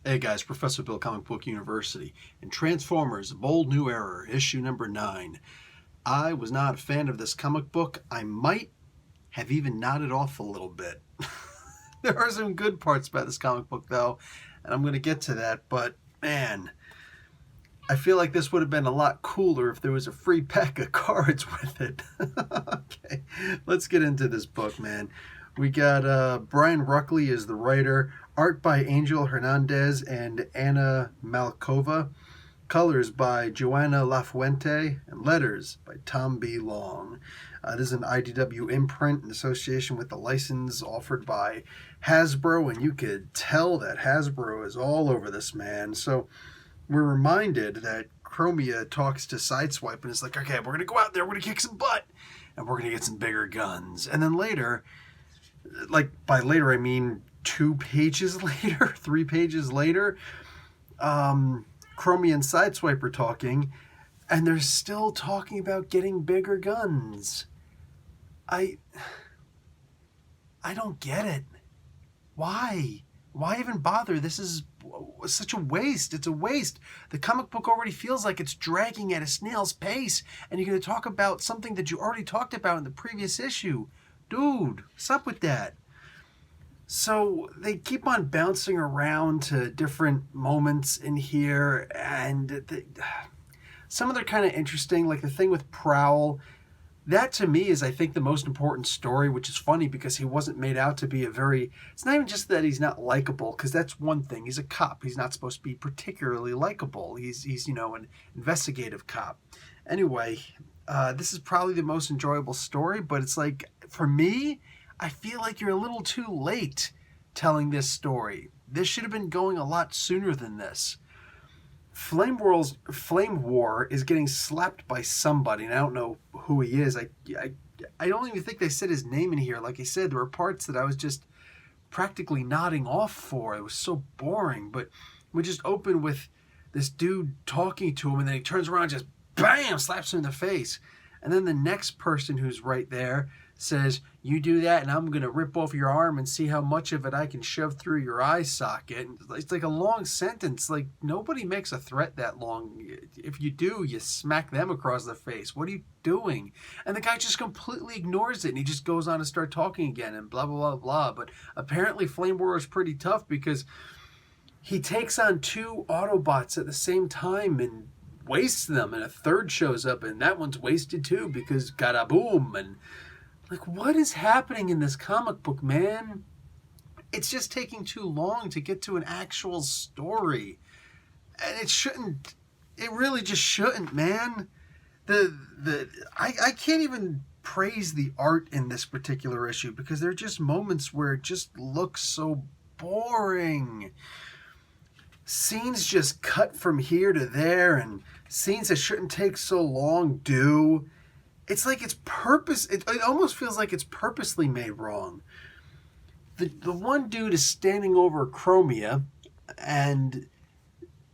Hey guys, Professor Bill, Comic Book University, and Transformers: A Bold New Era, issue number 9. I was not a fan of this comic book. I might have even nodded off a little bit. There are some good parts about this comic book, though, and I'm going to get to that, but man, I feel like this would have been a lot cooler if there was a free pack of cards with it. Okay, let's get into this book, man. We got Brian Ruckley as the writer, art by Angel Hernandez and Anna Malkova, colors by Joanna Lafuente, and letters by Tom B. Long. This is an IDW imprint in association with the license offered by Hasbro, and you could tell that Hasbro is all over this, man. So we're reminded that Chromia talks to Sideswipe and is like, okay, we're going to go out there, we're going to kick some butt, and we're going to get some bigger guns. And then later, like by later I mean 2 pages later, 3 pages later, Chromie and Sideswipe are talking, and they're still talking about getting bigger guns. I don't get it. Why? Why even bother? This is such a waste. It's a waste. The comic book already feels like it's dragging at a snail's pace, and you're going to talk about something that you already talked about in the previous issue. Dude, what's up with that? So they keep on bouncing around to different moments in here, and some of them are kind of interesting, like the thing with Prowl. That to me is, I think, the most important story, which is funny because he wasn't made out to be it's not even just that he's not likable, because that's one thing. He's a cop. He's not supposed to be particularly likable. He's an investigative cop. Anyway, this is probably the most enjoyable story, but it's like, for me, I feel like you're a little too late telling this story. This should have been going a lot sooner than this. Flame War is getting slapped by somebody, and I don't know who he is. I don't even think they said his name in here. Like I said, there were parts that I was just practically nodding off for. It was so boring. But we just open with this dude talking to him, and then he turns around and just bam, slaps him in the face. And then the next person who's right there says, you do that and I'm going to rip off your arm and see how much of it I can shove through your eye socket. It's like a long sentence. Like, nobody makes a threat that long. If you do, you smack them across the face. What are you doing? And the guy just completely ignores it, and he just goes on to start talking again and blah, blah, blah, blah. But apparently Flame War is pretty tough because he takes on 2 Autobots at the same time and wastes them, and a third shows up, and that one's wasted too because gada-boom. And like, what is happening in this comic book, man? It's just taking too long to get to an actual story. And it really just shouldn't, man. I can't even praise the art in this particular issue because there are just moments where it just looks so boring. Scenes just cut from here to there, and scenes that shouldn't take so long do. It's like it's it almost feels like it's purposely made wrong. The one dude is standing over Chromia, and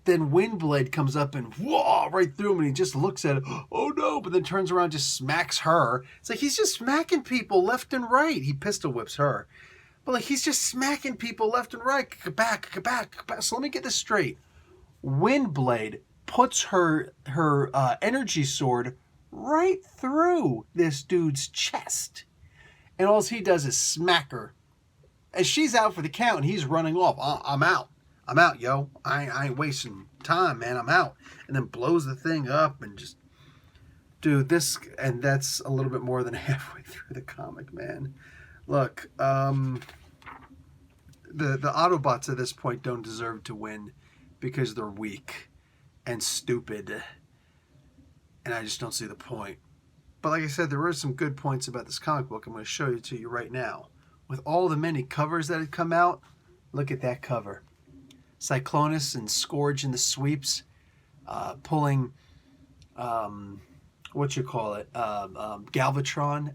then Windblade comes up and whoa, right through him, and he just looks at it, oh no, but then turns around and just smacks her. It's like he's just smacking people left and right. He pistol whips her. But like, he's just smacking people left and right. Back. So let me get this straight. Windblade puts her energy sword right through this dude's chest, and all he does is smack her, and she's out for the count, and he's running off. I'm out, yo. I ain't wasting time, man. I'm out. And then blows the thing up, and just, dude, and that's a little bit more than halfway through the comic, man. Look, the Autobots at this point don't deserve to win because they're weak and stupid, and I just don't see the point. But like I said, there are some good points about this comic book I'm going to show you to you right now. With all the many covers that had come out, look at that cover. Cyclonus and Scourge in the sweeps, pulling, Galvatron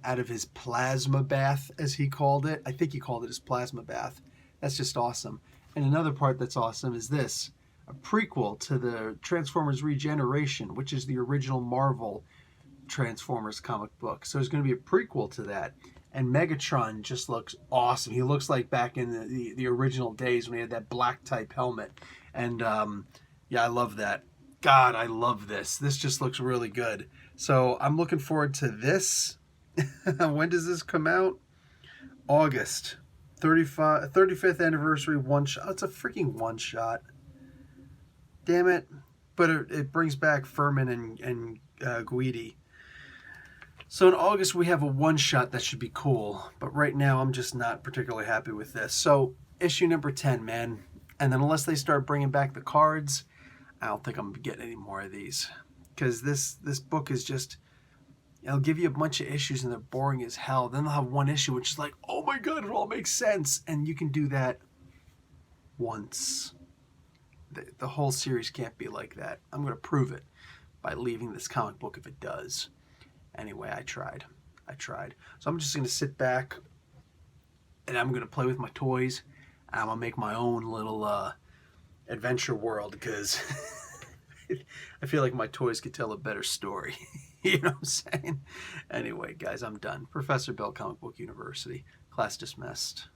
out of his plasma bath, as he called it. I think he called it his plasma bath. That's just awesome. And another part that's awesome is this. A prequel to the Transformers Regeneration, which is the original Marvel Transformers comic book. So there's going to be a prequel to that. And Megatron just looks awesome. He looks like back in the original days when he had that black type helmet. And yeah, I love that. God, I love this. This just looks really good. So I'm looking forward to this. When does this come out? August. 35th anniversary one shot. It's a freaking one shot. Damn it. But it brings back Furman and Guidi. So in August we have a one shot that should be cool. But right now I'm just not particularly happy with this. So issue number 10, man. And then unless they start bringing back the cards, I don't think I'm going to get any more of these. Because this book is just... It'll give you a bunch of issues and they're boring as hell. Then they'll have one issue which is like, oh my god, it all makes sense. And you can do that once. The whole series can't be like that. I'm going to prove it by leaving this comic book if it does. Anyway, I tried. So I'm just going to sit back and I'm going to play with my toys. And I'm going to make my own little adventure world because I feel like my toys could tell a better story. You know what I'm saying? Anyway, guys, I'm done. Professor Bill, Comic Book University. Class dismissed.